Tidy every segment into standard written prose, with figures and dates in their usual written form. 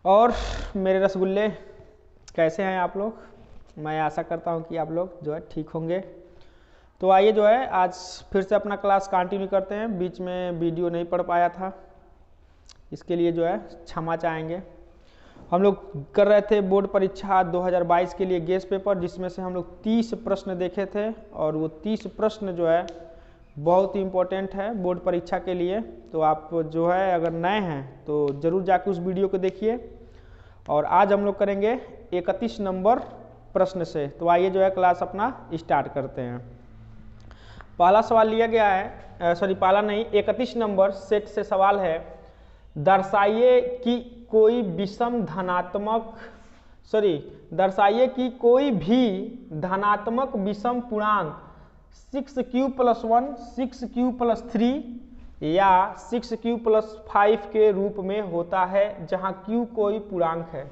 और मेरे रसगुल्ले कैसे हैं आप लोग। मैं आशा करता हूं कि आप लोग जो है ठीक होंगे। तो आइए जो है आज फिर से अपना क्लास कंटिन्यू करते हैं। बीच में वीडियो नहीं पढ़ पाया था, इसके लिए जो है क्षमा चाहेंगे। हम लोग कर रहे थे बोर्ड परीक्षा 2022 के लिए गेस पेपर, जिसमें से हम लोग 30 प्रश्न देखे थे और वो 30 प्रश्न जो है बहुत ही इम्पोर्टेंट है बोर्ड परीक्षा के लिए। तो आप जो है अगर नए हैं तो ज़रूर जाके उस वीडियो को देखिए। और आज हम लोग करेंगे 31 नंबर प्रश्न से। तो आइए जो है क्लास अपना स्टार्ट करते हैं। पहला सवाल लिया गया है, पहला नहीं, 31 नंबर सेट से सवाल है। दर्शाइए कि कोई भी धनात्मक विषम पूर्णांक 6q + 1 6q + 3 या 6q + 5 के रूप में होता है, जहां q कोई पूर्णांक है।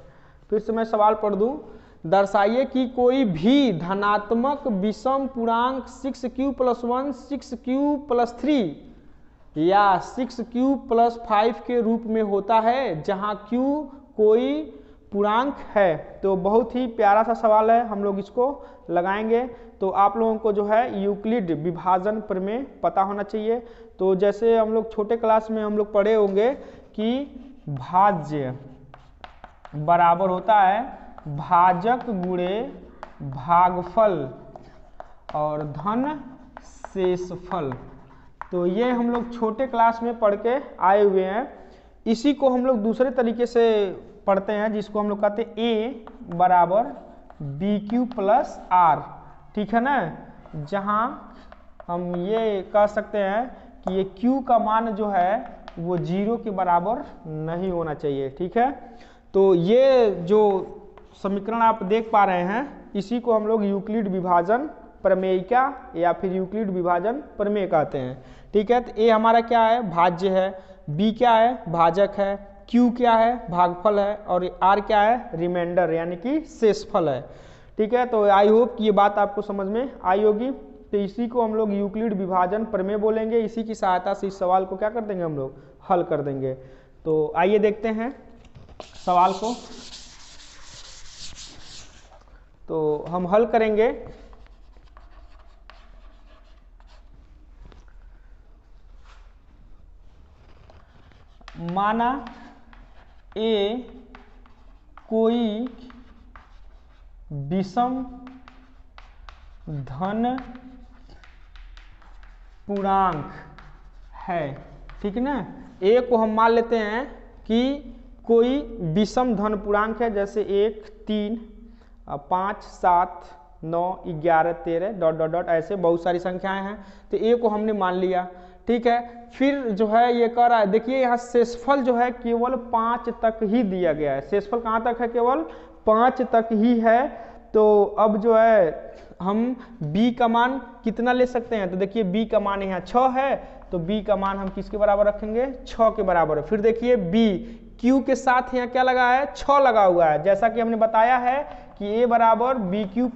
फिर से मैं सवाल पढ़ दूं। दर्शाइए कि कोई भी धनात्मक विषम पूर्णांक 6q + 1 6q + 3 या 6q + 5 के रूप में होता है, जहां q कोई पूर्णांक है। तो बहुत ही प्यारा सा सवाल है, हम लोग इसको लगाएंगे। तो आप लोगों को जो है यूक्लिड विभाजन प्रमेय पता होना चाहिए। तो जैसे हम लोग छोटे क्लास में हम लोग पढ़े होंगे कि भाज्य बराबर होता है भाजक गुणे भागफल और धन शेषफल। तो ये हम लोग छोटे क्लास में पढ़ के आए हुए हैं। इसी को हम लोग दूसरे तरीके से पढ़ते हैं, जिसको हम लोग कहते हैं A बराबर BQ + R, ठीक है ना। जहां हम ये कह सकते हैं कि ये Q का मान जो है वो 0 के बराबर नहीं होना चाहिए, ठीक है। तो ये जो समीकरण आप देख पा रहे हैं, इसी को हम लोग यूक्लिड विभाजन प्रमेयिका या फिर यूक्लिड विभाजन प्रमेय कहते हैं, ठीक है। तो ए हमारा क्या है, भाज्य है। बी क्या है, भाजक है। क्यू क्या है, भागफल है। और आर क्या है, रिमाइंडर यानी कि शेषफल है, ठीक है। तो आई होप कि ये बात आपको समझ में आई होगी। तो इसी को हम लोग यूक्लिड विभाजन प्रमेय बोलेंगे। इसी की सहायता से इस सवाल को क्या कर देंगे, हम लोग हल कर देंगे। तो आइए देखते हैं सवाल को। तो हम हल करेंगे। माना ए कोई विषम धन पूर्णांक है, ठीक है ना। ए को हम मान लेते हैं कि कोई विषम धन पूर्णांक है, जैसे 1 3 5 7 9 11 13 ... ऐसे बहुत सारी संख्याएं हैं। तो ए को हमने मान लिया, ठीक है। फिर जो है ये कह रहा है, देखिए यहाँ शेषफल जो है केवल 5 तक ही दिया गया है। शेषफल कहाँ तक है, केवल 5 तक ही है। तो अब जो है हम b का मान कितना ले सकते हैं। तो देखिए b का मान यहाँ 6 है, तो b का मान हम किसके बराबर रखेंगे, 6 के बराबर। फिर देखिए b q के साथ यहाँ क्या लगा है, 6 लगा हुआ है, जैसा कि हमने बताया है कि a बराबर BQ +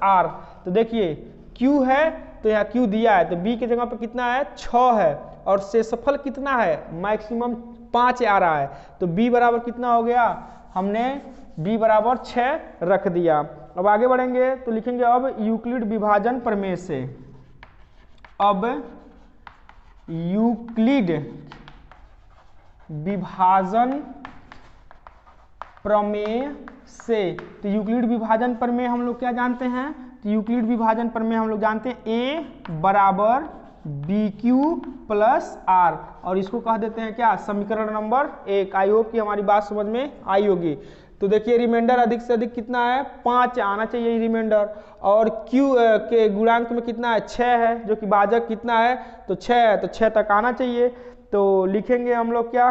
R। तो देखिए q है तो यहाँ q दिया है, तो b की जगह पे कितना है, 6 है। और शेषफल कितना है, मैक्सिमम 5 आ रहा है। तो b बराबर कितना हो गया, हमने b बराबर 6 रख दिया। अब आगे बढ़ेंगे तो लिखेंगे अब यूक्लिड विभाजन प्रमेय से। अब यूक्लिड विभाजन प्रमेय से, तो यूक्लिड विभाजन प्रमेय हम लोग क्या जानते हैं, तो यूक्लिड विभाजन प्रमेय हम लोग जानते हैं a बराबर BQ + R, और इसको कह देते हैं क्या, समीकरण नंबर 1। आई होप कि हमारी बात समझ में आई होगी। तो देखिए रिमाइंडर अधिक से अधिक कितना है, 5 आना चाहिए रिमाइंडर। और Q के गुणांक में कितना है, 6 है, जो कि भाजक कितना है, तो 6 है, तो 6 तक आना चाहिए। तो लिखेंगे हम लोग क्या,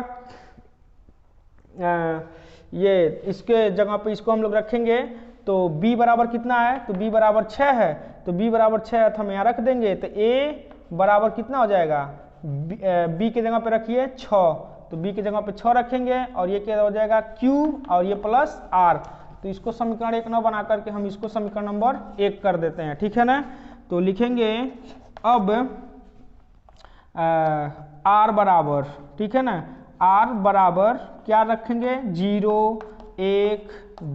ये इसके जगह पे इसको हम लोग रखेंगे। तो b बराबर कितना है, तो b बराबर 6 है, तो b बराबर 6 है तो हम यहाँ रख देंगे। तो a बराबर कितना हो जाएगा, b के जगह पे रखिए 6, तो b की जगह पे 6 रखेंगे। और ये क्या हो जाएगा, q और ये प्लस r। तो इसको समीकरण 1 न बना करके हम इसको समीकरण नंबर 1 कर देते हैं, ठीक है ना। तो लिखेंगे अब r बराबर, ठीक है ना, r बराबर क्या रखेंगे 0 1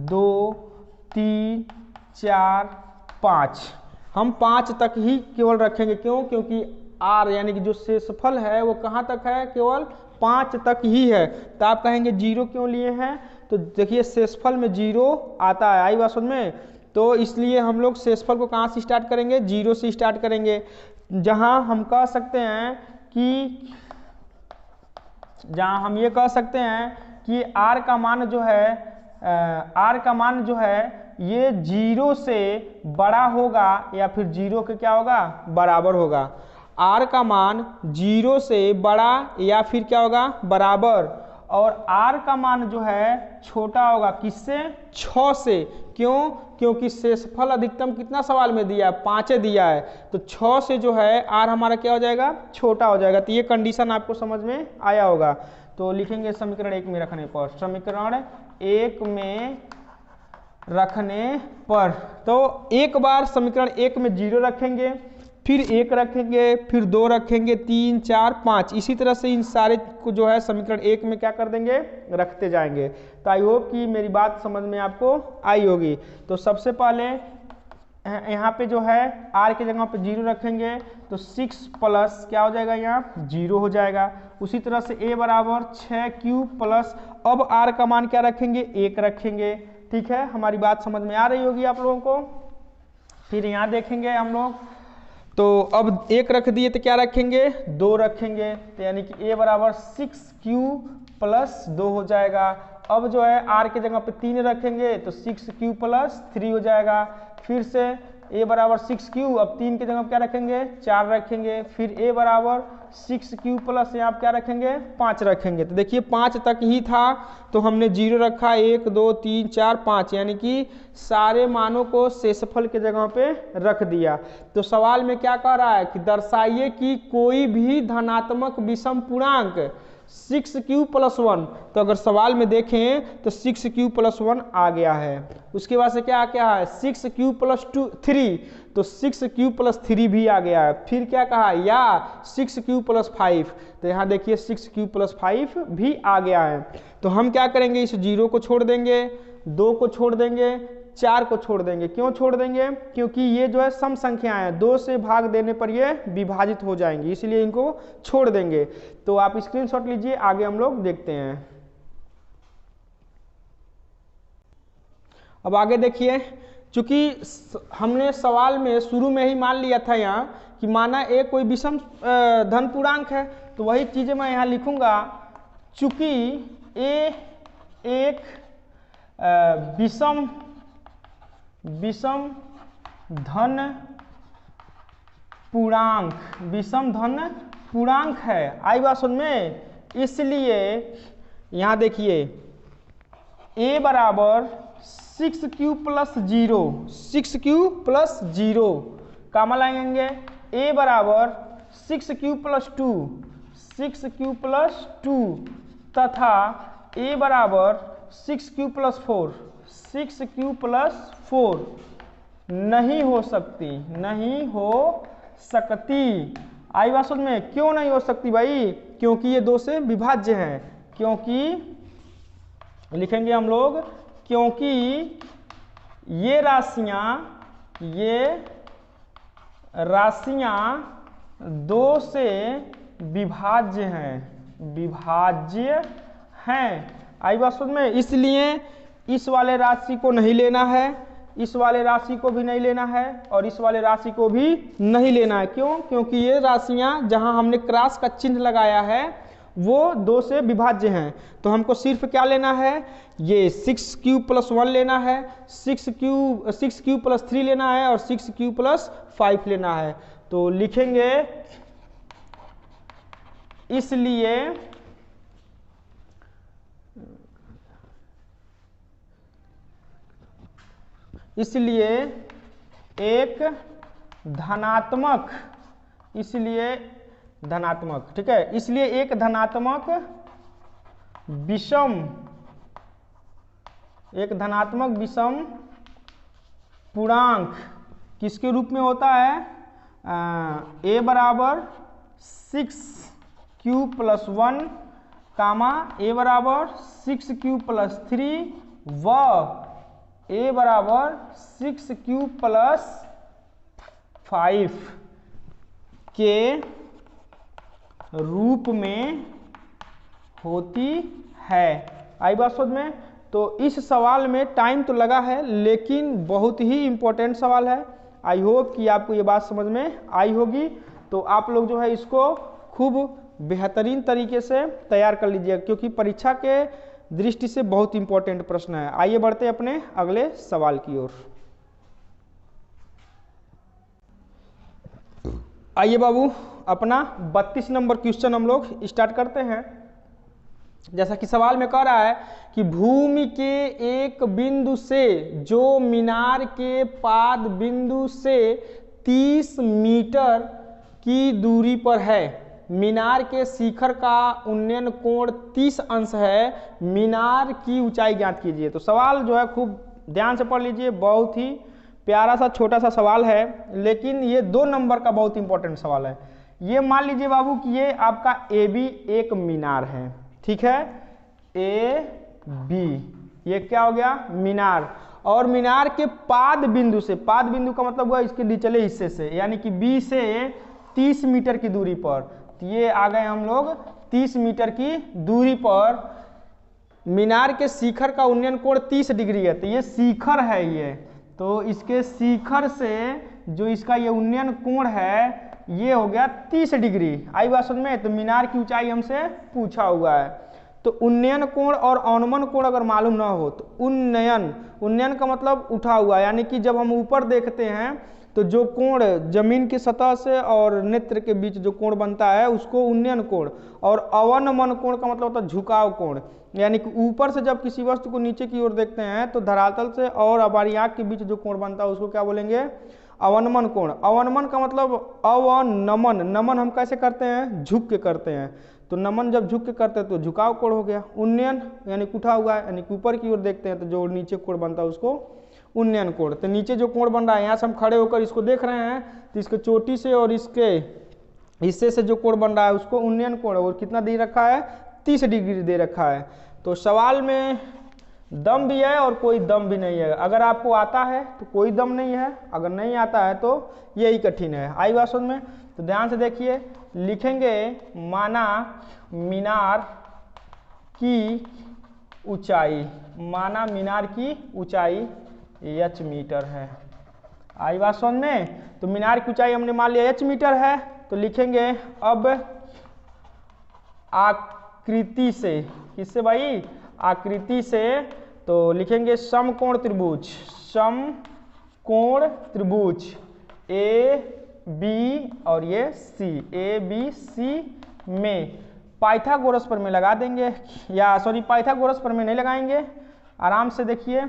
2 3 4 5। हम 5 तक ही केवल रखेंगे, क्यों? क्योंकि r यानी कि जो शेषफल है वो कहाँ तक है, केवल 5 तक ही है। तो आप कहेंगे 0 क्यों लिए हैं, तो देखिए शेषफल में 0 आता है, आई बात समझ में। तो इसलिए हम लोग शेषफल को कहाँ से स्टार्ट करेंगे, 0 से स्टार्ट करेंगे। जहाँ हम कह सकते हैं कि जहाँ हम ये कह सकते हैं कि r का मान जो है ये 0 से बड़ा होगा या फिर 0 के क्या होगा, बराबर होगा। r का मान 0 से बड़ा या फिर क्या होगा, बराबर। और r का मान जो है छोटा होगा किससे, 6 से। क्यों? क्योंकि शेषफल अधिकतम कितना सवाल में दिया है, 5 दिया है। तो 6 से जो है r हमारा क्या हो जाएगा, छोटा हो जाएगा। तो ये कंडीशन आपको समझ में आया होगा। तो लिखेंगे समीकरण 1 में रखने पर, समीकरण 1 में रखने पर, तो एक बार समीकरण 1 में 0 रखेंगे, फिर 1 रखेंगे, फिर 2 रखेंगे, 3 4 5, इसी तरह से इन सारे को जो है समीकरण 1 में क्या कर देंगे, रखते जाएंगे। तो आई होप कि मेरी बात समझ में आपको आई होगी। तो सबसे पहले यहाँ पे जो है r के जगह पे 0 रखेंगे, तो 6 प्लस क्या हो जाएगा, यहाँ 0 हो जाएगा। उसी तरह से a बराबर 6q प्लस, अब r का मान क्या रखेंगे, 1 रखेंगे। ठीक है, हमारी बात समझ में आ रही होगी आप लोगों को। फिर यहाँ देखेंगे हम लोग, तो अब 1 रख दिए तो क्या रखेंगे, 2 रखेंगे। तो यानी कि a बराबर 6q प्लस 2 हो जाएगा। अब जो है r के जगह पे 3 रखेंगे तो 6q प्लस 3 हो जाएगा। फिर से a बराबर 6q, अब 3 के जगह पे क्या रखेंगे, 4 रखेंगे। फिर a बराबर 6q प्लस यहाँ पे क्या रखेंगे, 5 रखेंगे। तो देखिए 5 तक ही था तो हमने 0 रखा, 1 2 3 4 5, यानी कि सारे मानों को शेषफल के जगह पे रख दिया। तो सवाल में क्या कह रहा है कि दर्शाइए कि कोई भी धनात्मक विषम पूर्णांक 6q प्लस 1। तो अगर सवाल में देखें तो 6q प्लस 1 आ गया है। उसके बाद से क्या क्या है, 6q प्लस 3, तो 6q प्लस 3 भी आ गया है। फिर क्या कहा, या 6q प्लस 5, तो यहाँ देखिए 6q प्लस 5 भी आ गया है। तो हम क्या करेंगे, इस 0 को छोड़ देंगे, 2 को छोड़ देंगे, 4 को छोड़ देंगे। क्यों छोड़ देंगे, क्योंकि ये जो है सम संख्याएं हैं, 2 से भाग देने पर ये विभाजित हो जाएंगी, इसलिए इनको छोड़ देंगे। तो आप स्क्रीनशॉट लीजिए, आगे हम लोग देखते हैं। अब आगे देखिए, चूंकि हमने सवाल में शुरू में ही मान लिया था यहाँ कि माना ए कोई विषम धन पूर्णांक है, तो वही चीजें मैं यहाँ लिखूंगा। चूंकि ए एक विषम धन पूर्णांक है, आई बात समझ में। इसलिए यहां देखिए a बराबर 6q प्लस 0, 6q प्लस 0 का मान लाएंगे। a बराबर 6q प्लस 2, 6q प्लस 2 तथा a बराबर 6q प्लस 4, 6q प्लस 4 नहीं हो सकती, नहीं हो सकती। आई बात समझ में, क्यों नहीं हो सकती भाई, क्योंकि ये 2 से विभाज्य हैं। क्योंकि लिखेंगे हम लोग, क्योंकि ये राशियां 2 से विभाज्य हैं, आई बात समझ में। इसलिए इस वाले राशि को नहीं लेना है, इस वाले राशि को भी नहीं लेना है, और इस वाले राशि को भी नहीं लेना है। क्यों? क्योंकि ये राशियां जहां हमने क्रॉस का चिन्ह लगाया है वो 2 से विभाज्य हैं। तो हमको सिर्फ क्या लेना है, ये 6q प्लस 1 लेना है, 6q प्लस 3 लेना है, और 6q प्लस 5 लेना है। तो लिखेंगे इसलिए एक धनात्मक, ठीक है, इसलिए एक धनात्मक विषम पूर्णांक किसके रूप में होता है, a बराबर 6q प्लस 1 कामा ए बराबर 6 प्लस 3 व ए बराबर 6 प्लस 5 के रूप में होती है। आई बात समझ में? तो इस सवाल में टाइम तो लगा है लेकिन बहुत ही इम्पोर्टेंट सवाल है। आई होप कि आपको ये बात समझ में आई होगी। तो आप लोग जो है इसको खूब बेहतरीन तरीके से तैयार कर लीजिएगा क्योंकि परीक्षा के दृष्टि से बहुत इंपॉर्टेंट प्रश्न है। आइए बढ़ते अपने अगले सवाल की ओर। आइए बाबू अपना 32 नंबर क्वेश्चन हम लोग स्टार्ट करते हैं। जैसा कि सवाल में कह रहा है कि भूमि के एक बिंदु से जो मीनार के पाद बिंदु से 30 मीटर की दूरी पर है, मीनार के शिखर का उन्नयन कोण 30 अंश है, मीनार की ऊंचाई ज्ञात कीजिए। तो सवाल जो है खूब ध्यान से पढ़ लीजिए, बहुत ही प्यारा सा छोटा सा सवाल है लेकिन ये 2 नंबर का बहुत इंपॉर्टेंट सवाल है। ये मान लीजिए बाबू कि ये आपका ए बी एक मीनार है, ठीक है, ए बी ये क्या हो गया मीनार, और मीनार के पाद बिंदु से, पाद बिंदु का मतलब हुआ इसके निचले हिस्से से, यानी कि बी से 30 मीटर की दूरी पर। तो ये आ गए हम लोग 30 मीटर की दूरी पर मीनार के शिखर का उन्नयन कोण 30 डिग्री है। तो ये शिखर है ये, तो इसके शिखर से जो इसका ये उन्नयन कोण है ये हो गया 30 डिग्री। आई बात समझ में? तो मीनार की ऊंचाई हमसे पूछा हुआ है। तो उन्नयन कोण और अवनमन कोण अगर मालूम ना हो तो उन्नयन, उन्नयन का मतलब उठा हुआ, यानी कि जब हम ऊपर देखते हैं तो जो कोण जमीन की सतह से और नेत्र के बीच जो कोण बनता है उसको उन्नयन कोण, और अवनमन कोण का मतलब होता है झुकाव कोण, यानी कि ऊपर से जब किसी वस्तु को नीचे की ओर देखते हैं तो धरातल से और हमारी आंख के बीच जो कोण बनता है उसको क्या बोलेंगे अवनमन कोण। अवनमन का मतलब अवनमन, नमन हम कैसे करते हैं झुक के करते हैं, तो नमन जब झुक के करते हैं तो झुकाव कोण हो गया। उन्नयन यानी उठा हुआ है, यानी कि ऊपर की ओर देखते हैं तो जो नीचे कोण बनता है उसको उन्नयन कोण। तो नीचे जो कोण बन रहा है यहाँ से हम खड़े होकर इसको देख रहे हैं तो इसके चोटी से और इसके हिस्से से जो कोण बन रहा है उसको उन्नयन कोण, और कितना दे रखा है 30 डिग्री दे रखा है। तो सवाल में दम भी है और कोई दम भी नहीं है। अगर आपको आता है तो कोई दम नहीं है, अगर नहीं आता है तो यही कठिन है। आई बात समझ में? तो ध्यान से देखिए, लिखेंगे माना मीनार की ऊंचाई, माना मीनार की ऊंचाई h मीटर है। आई बात समझ में? तो मीनार की ऊंचाई हमने मान लिया h मीटर है, तो लिखेंगे अब आकृति से, किससे भाई आकृति से, तो लिखेंगे समकोण त्रिभुज, समकोण त्रिभुज ए बी और ये सी, ए बी सी में पाइथागोरस पर में लगा देंगे, या सॉरी पाइथागोरस पर में नहीं लगाएंगे। आराम से देखिए,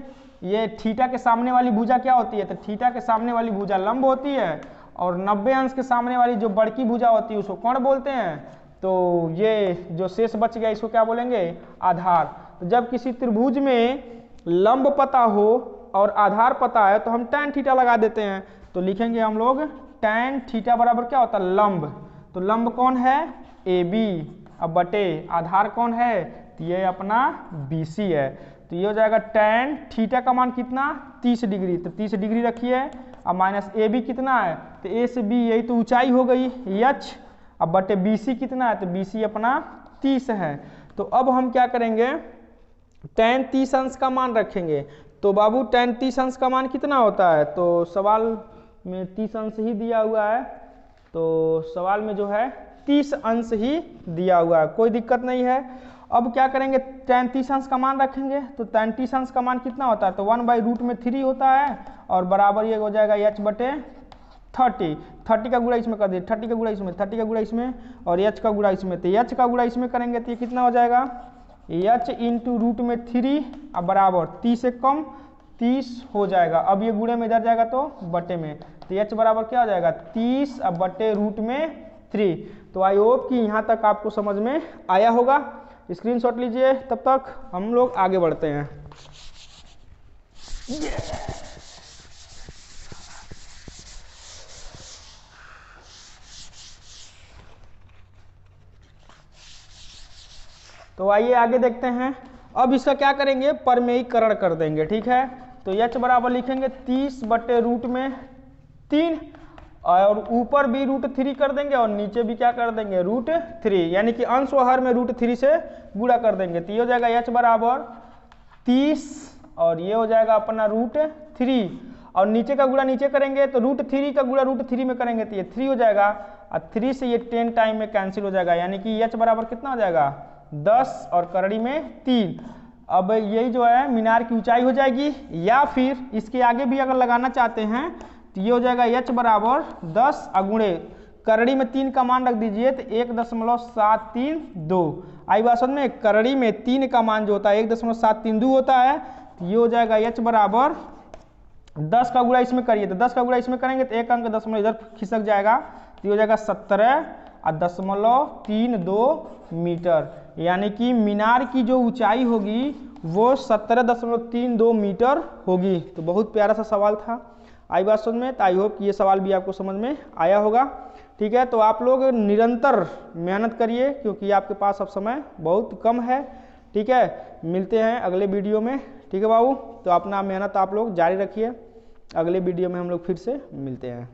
ये थीटा के सामने वाली भुजा क्या होती है, तो थीटा के सामने वाली भुजा लंब होती है और 90 अंश के सामने वाली जो बड़की भुजा होती है उसको कोण बोलते हैं। तो ये जो शेष बच गया इसको क्या बोलेंगे आधार। तो जब किसी त्रिभुज में लंब पता हो और आधार पता है तो हम tan थीटा लगा देते हैं। तो लिखेंगे हम लोग tan थीटा बराबर क्या होता है लंब, तो लंब कौन है ए बी, अब बटे आधार कौन है, तो ये अपना बी सी है। तो ये हो जाएगा tan थीटा का मान कितना 30 डिग्री, तो 30 डिग्री रखिए, अब माइनस ए बी कितना है, तो ए से बी यही तो ऊंचाई हो गई h, अब बटे बी सी कितना है, तो बी सी अपना 30 है। तो अब हम क्या करेंगे tan 30 अंश का मान रखेंगे। तो बाबू tan 30 अंश का मान कितना होता है, तो सवाल में 30 अंश ही दिया हुआ है, तो सवाल में जो है 30 अंश ही दिया हुआ है, कोई दिक्कत नहीं है। अब क्या करेंगे tan 30 अंश का मान रखेंगे, तो tan 30 अंश का मान कितना होता है, तो 1/√3 होता है और बराबर ये हो जाएगा h बटे 30, 30 का गुणा इसमें कर दिए, 30 का गुणा इसमें, 30 का गुणा इसमें और h का गुणा इसमें, तो h का गुणा इसमें करेंगे तो ये कितना हो जाएगा h इंटू √3 अब बराबर 30 से कम 30 हो जाएगा। अब ये गुणे में इधर जाएगा तो बटे में, तो h बराबर क्या हो जाएगा 30 अब बटे √3। तो आई होप कि यहाँ तक आपको समझ में आया होगा। स्क्रीनशॉट लीजिए, तब तक हम लोग आगे बढ़ते हैं। तो आइए आगे देखते हैं। अब इसका क्या करेंगे, परमेयीकरण कर देंगे, ठीक है। तो h बराबर लिखेंगे 30/√3 और ऊपर भी √3 कर देंगे और नीचे भी क्या कर देंगे, √3, यानी कि अंश व हर में √3 से गुणा कर देंगे। तो ये हो जाएगा h बराबर 30 और ये हो जाएगा अपना √3 और नीचे का गुणा नीचे करेंगे तो √3 का गुणा √3 में करेंगे तो ये 3 हो जाएगा और 3 से ये 10 टाइम में कैंसिल हो जाएगा, यानी कि h बराबर कितना हो जाएगा 10 और करड़ी में 3। अब यही जो है मीनार की ऊंचाई हो जाएगी, या फिर इसके आगे भी अगर लगाना चाहते हैं तो ये हो जाएगा h बराबर 10 अगुणे करड़ी में 3 का मान रख दीजिए तो 1.732। आई बात समझ में, करड़ी में 3 का मान जो होता है 1.732 होता है। तो ये हो जाएगा h बराबर 10 का गुणा इसमें करिए तो 10 का गुणा इसमें करेंगे तो एक अंक दशमलव इधर खिसक जाएगा तो ये हो जाएगा 17.32 मीटर, यानी कि मीनार की जो ऊंचाई होगी वो 17.32 मीटर होगी। तो बहुत प्यारा सा सवाल था, आई बात समझ में। तो आई होप कि ये सवाल भी आपको समझ में आया होगा, ठीक है। तो आप लोग निरंतर मेहनत करिए क्योंकि आपके पास अब समय बहुत कम है, ठीक है। मिलते हैं अगले वीडियो में, ठीक है बाबू। तो अपना मेहनत आप लोग जारी रखिए, अगले वीडियो में हम लोग फिर से मिलते हैं।